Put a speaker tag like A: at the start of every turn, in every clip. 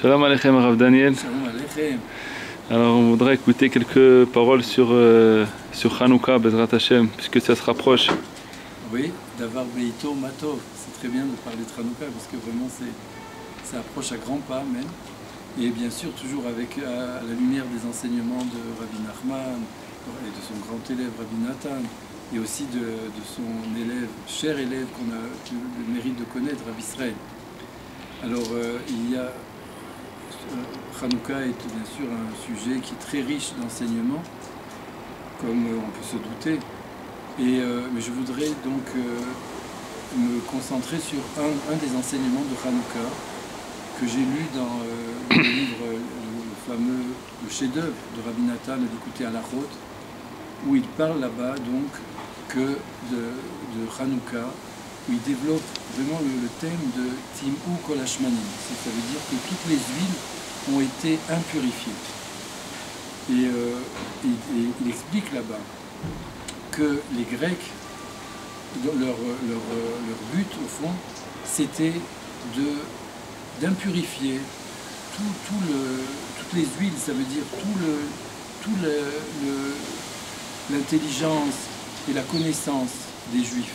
A: Shalom Aleichem, Rav Daniel.
B: Shalom Aleichem.
A: Alors on voudrait écouter quelques paroles sur Hanouka, Bezrat Hashem, puisque ça se rapproche.
B: Oui, d'avoir Beito Matov. C'est très bien de parler de Hanouka parce que vraiment ça approche à grands pas même. Et bien sûr toujours avec à la lumière des enseignements de Rabbi Nachman et de son grand élève Rabbi Nathan et aussi de son élève, cher élève qu'on a eu le mérite de connaître, Rabbi Israël. Alors il y a Hanouka est bien sûr un sujet qui est très riche d'enseignements, comme on peut se douter. Mais je voudrais donc me concentrer sur un des enseignements de Hanouka que j'ai lu dans le livre, le chef-d'œuvre de Rabbi Nathan, d'écouter à la Rote, où il parle là-bas donc que de Hanouka, où il développe vraiment le thème de Tim'u Kol Hashmanim. Ça veut dire que toutes les huiles ont été impurifiées. Et il explique là-bas que les Grecs, leur but au fond, c'était d'impurifier toutes les huiles, ça veut dire toute l'intelligence et la connaissance des Juifs.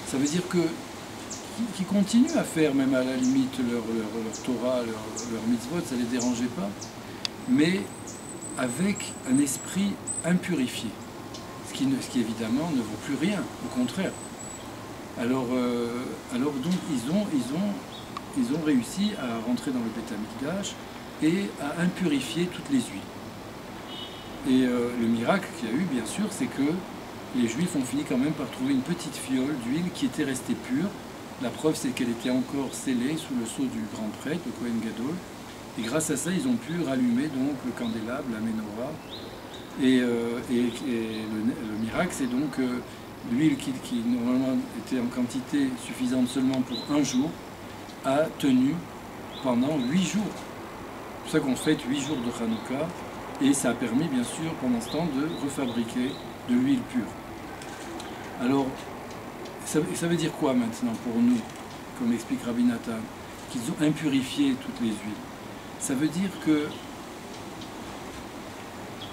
B: Ça veut dire qu'ils continuent à faire, même à la limite, leur Torah, leur mitzvot, ça ne les dérangeait pas, mais avec un esprit impurifié, ce qui évidemment ne vaut plus rien, au contraire. Alors donc ils ont réussi à rentrer dans le Beth Amikdash et à impurifier toutes les huiles. Et le miracle qu'il y a eu, bien sûr, c'est que les Juifs ont fini quand même par trouver une petite fiole d'huile qui était restée pure. La preuve, c'est qu'elle était encore scellée sous le sceau du grand prêtre, le Kohen Gadol. Et grâce à ça, ils ont pu rallumer donc le candélabre, la menorah. Et le miracle, c'est donc l'huile qui normalement était en quantité suffisante seulement pour un jour, a tenu pendant 8 jours. C'est pour ça qu'on fête 8 jours de Hanouka. Et ça a permis, bien sûr, pendant ce temps, de refabriquer de l'huile pure. Alors, ça veut dire quoi maintenant pour nous, comme explique Rabbi Nathan, qu'ils ont impurifié toutes les huiles? Ça veut dire que,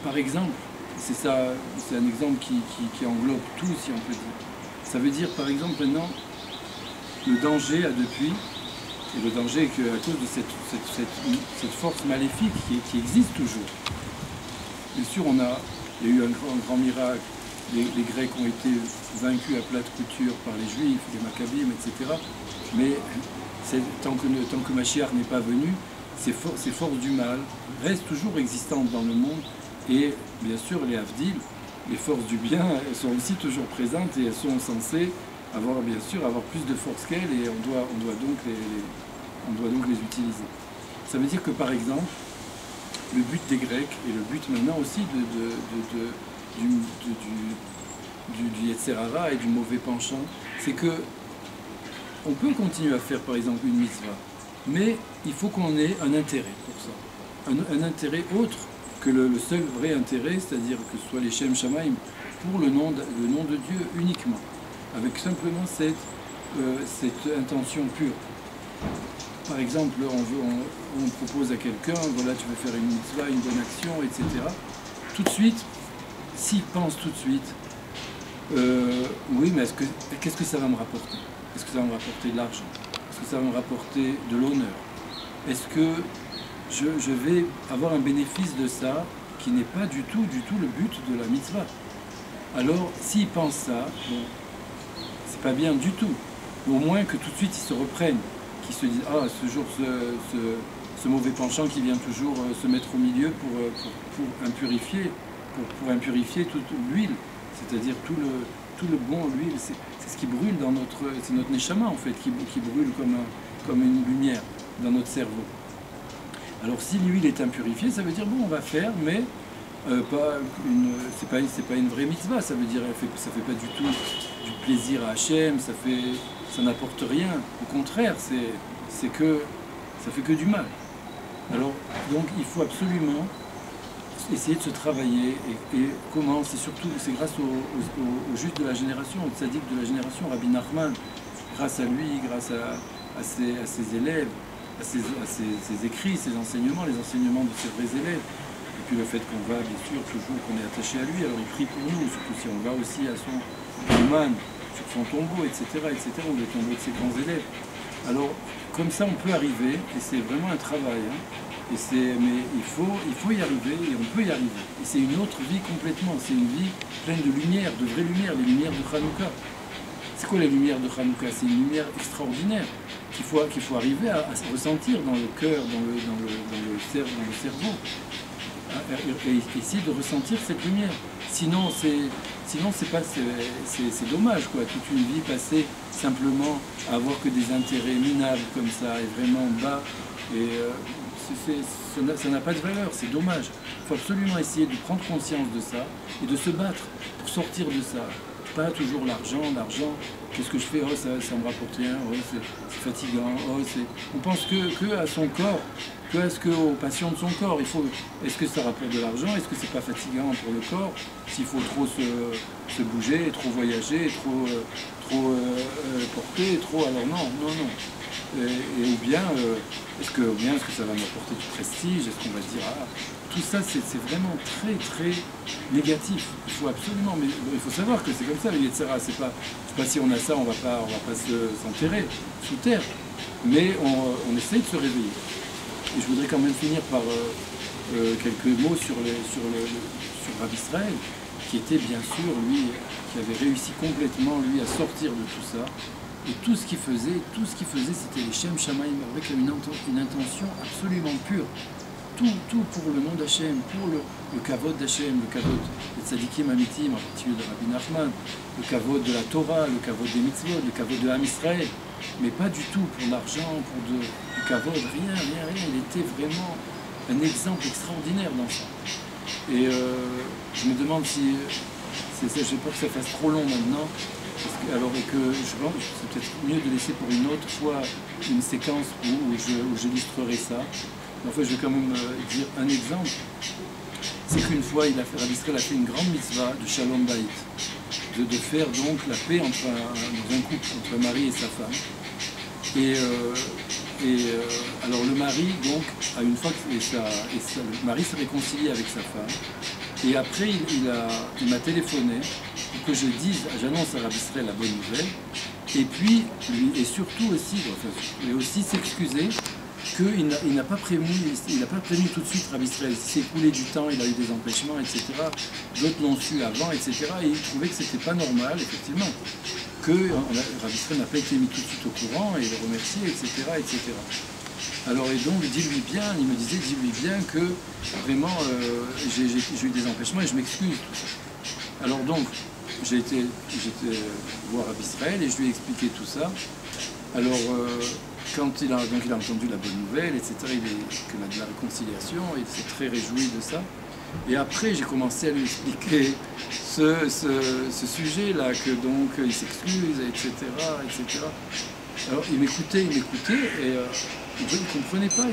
B: par exemple, c'est un exemple qui englobe tout, si on peut dire. Ça veut dire, par exemple, maintenant, le danger à deux puits, et le danger est qu'à cause de cette force maléfique qui existe toujours. Bien sûr, il y a eu un grand miracle. Les Grecs ont été vaincus à plate couture par les Juifs, les Maccabim, etc. Mais tant que Mashiach n'est pas venu, ces forces du mal restent toujours existantes dans le monde. Et bien sûr, les Havdil, les forces du bien, elles sont aussi toujours présentes et elles sont censées avoir plus de force qu'elles et on doit donc les utiliser. Ça veut dire que par exemple, le but des Grecs et le but maintenant aussi du Yetzer Hara et du mauvais penchant, c'est que on peut continuer à faire par exemple une mitzvah, mais il faut qu'on ait un intérêt pour ça, un intérêt autre que le seul vrai intérêt, c'est-à-dire que ce soit les Shem Shamaim, pour le nom de Dieu uniquement, avec simplement cette intention pure. Par exemple, on propose à quelqu'un, voilà, tu veux faire une mitzvah, une bonne action, etc. Tout de suite, s'il pense tout de suite, oui, mais qu'est-ce que ça va me rapporter? Est-ce que ça va me rapporter de l'argent? Est-ce que ça va me rapporter de l'honneur? Est-ce que je vais avoir un bénéfice de ça qui n'est pas du tout le but de la mitzvah? Alors, s'il pense ça, bon, c'est pas bien du tout. Au moins que tout de suite, ils se reprennent, qu'ils se disent « Ah, ce jour, ce mauvais penchant qui vient toujours se mettre au milieu pour impurifier toute l'huile, c'est-à-dire tout le bon, l'huile, c'est ce qui brûle c'est notre neshama en fait, qui brûle comme une lumière dans notre cerveau. Alors si l'huile est impurifiée, ça veut dire bon, on va faire, mais c'est pas une vraie mitzvah, ça veut dire ça fait pas du tout du plaisir à Hachem, ça n'apporte rien, au contraire, ça fait que du mal. Alors donc il faut absolument essayer de se travailler et comment, c'est grâce aux justes de la génération, aux tzaddik de la génération, Rabbi Nachman, grâce à lui, grâce à ses élèves, ses écrits, ses enseignements, les enseignements de ses vrais élèves. Et puis le fait qu'on va, bien sûr, toujours qu'on est attaché à lui, alors il prie pour nous, surtout si on va aussi à son Ouman, sur son tombeau, etc., ou le tombeau de ses grands élèves. Alors, comme ça, on peut arriver, et c'est vraiment un travail, hein, mais il faut y arriver, et on peut y arriver. Et c'est une autre vie complètement, c'est une vie pleine de lumière, de vraie lumière, les lumières de Hanouka. C'est quoi les lumières de Hanouka? C'est une lumière extraordinaire qu'il faut arriver à ressentir dans le cœur, dans le cerveau. Et essayer de ressentir cette lumière. Sinon c'est dommage, quoi. Toute une vie passée simplement à avoir que des intérêts minables comme ça, et vraiment bas. Et ça n'a pas de valeur, c'est dommage. Il faut absolument essayer de prendre conscience de ça et de se battre pour sortir de ça. Pas toujours l'argent, qu'est-ce que je fais? Oh, ça me rapporte rien, oh, c'est fatigant, oh, on pense que à son corps, aux passions de son corps. Est-ce que ça rapporte de l'argent? Est-ce que c'est pas fatigant pour le corps? S'il faut trop se bouger, trop voyager, trop porter, alors non. Ou bien, est-ce que ça va m'apporter du prestige? Est-ce qu'on va dire, tout ça c'est vraiment très très négatif. Il faut absolument, mais il faut savoir que c'est comme ça, le Yetzirah, c'est pas si on a ça, on va pas s'enterrer sous terre, mais on essaye de se réveiller. Et je voudrais quand même finir par quelques mots sur Rabbi Israël, qui était bien sûr, lui, qui avait réussi complètement, lui, à sortir de tout ça. Et tout ce qu'il faisait, c'était les Shem Shamaim, avec une intention absolument pure. Tout pour le nom d'Hachem, pour le kavod d'Hachem, le kavod des tzadikim amitim, en particulier de Rabbi Nachman, le kavod de la Torah, le kavod des mitzvot, le kavod de Am Israël, mais pas du tout pour l'argent, pour du kavod, rien. Il était vraiment un exemple extraordinaire dans ça. Et je me demande si, j'ai peur que ça fasse trop long maintenant, je pense que c'est peut-être mieux de laisser pour une autre fois une séquence où j'illustrerai ça. En fait, je vais quand même dire un exemple. C'est qu'une fois, Rabbi Israël a fait une grande mitzvah de Shalom Bayit, de faire donc la paix dans un couple, entre un mari et sa femme. Alors le mari, donc, à une fois que le mari s'est réconcilié avec sa femme, et après il m'a téléphoné pour que j'annonce à Rabbi Israël la bonne nouvelle, et puis, et surtout aussi s'excuser qu'il n'a pas prévenu tout de suite Rabbi Israël. Il s'est écoulé du temps, il a eu des empêchements, etc. D'autres l'ont su avant, etc. Et il trouvait que c'était pas normal, effectivement, que Rabbi Israël n'a pas été mis tout de suite au courant et le remercier, etc. Alors, et donc, il me disait, dis-lui bien que vraiment, j'ai eu des empêchements et je m'excuse. Alors donc, j'ai été voir Rabbi Israël et je lui ai expliqué tout ça. Alors, quand il a entendu la bonne nouvelle, etc., de la réconciliation, il s'est très réjoui de ça. Et après, j'ai commencé à lui expliquer ce sujet-là, que donc il s'excuse, etc. Alors il m'écoutait, et il ne comprenait pas.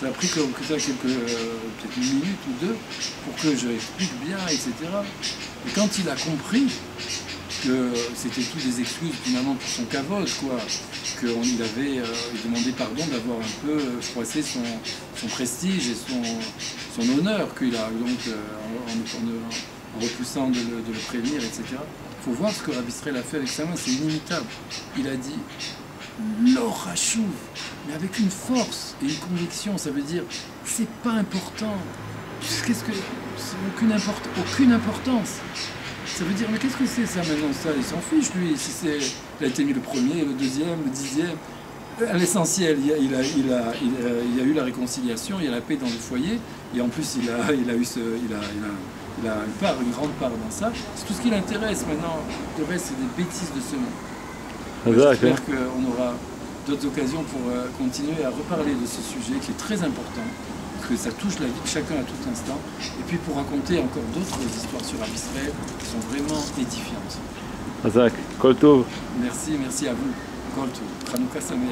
B: Ça a pris comme ça peut-être une minute ou deux pour que je explique bien, etc. Et quand il a compris que c'était tout des excuses finalement pour son kavod, quoi, qu'il avait demandé pardon d'avoir un peu froissé son prestige et son honneur qu'il a donc en repoussant de le prévenir, etc. Il faut voir ce que Rabbi Israël a fait avec sa main, c'est inimitable. Il a dit l'or rachouv, mais avec une force et une conviction, ça veut dire c'est pas important. Aucune importance. Ça veut dire, mais qu'est-ce que c'est ça maintenant, ça? Il s'en fiche, lui, si il a été mis le premier, le deuxième, le 10e. À l'essentiel, il y a eu la réconciliation, il y a la paix dans le foyer, et en plus il a une grande part dans ça. C'est tout ce qui l'intéresse maintenant. Le reste, c'est des bêtises de ce monde. J'espère qu'on aura d'autres occasions pour continuer à reparler de ce sujet qui est très important, que ça touche la vie de chacun à tout instant, et puis pour raconter encore d'autres histoires sur Rabbi Israël qui sont vraiment édifiantes.
A: Hazak, Kol Tov.
B: Merci à vous. Kol Tov. Hanouka Sameach.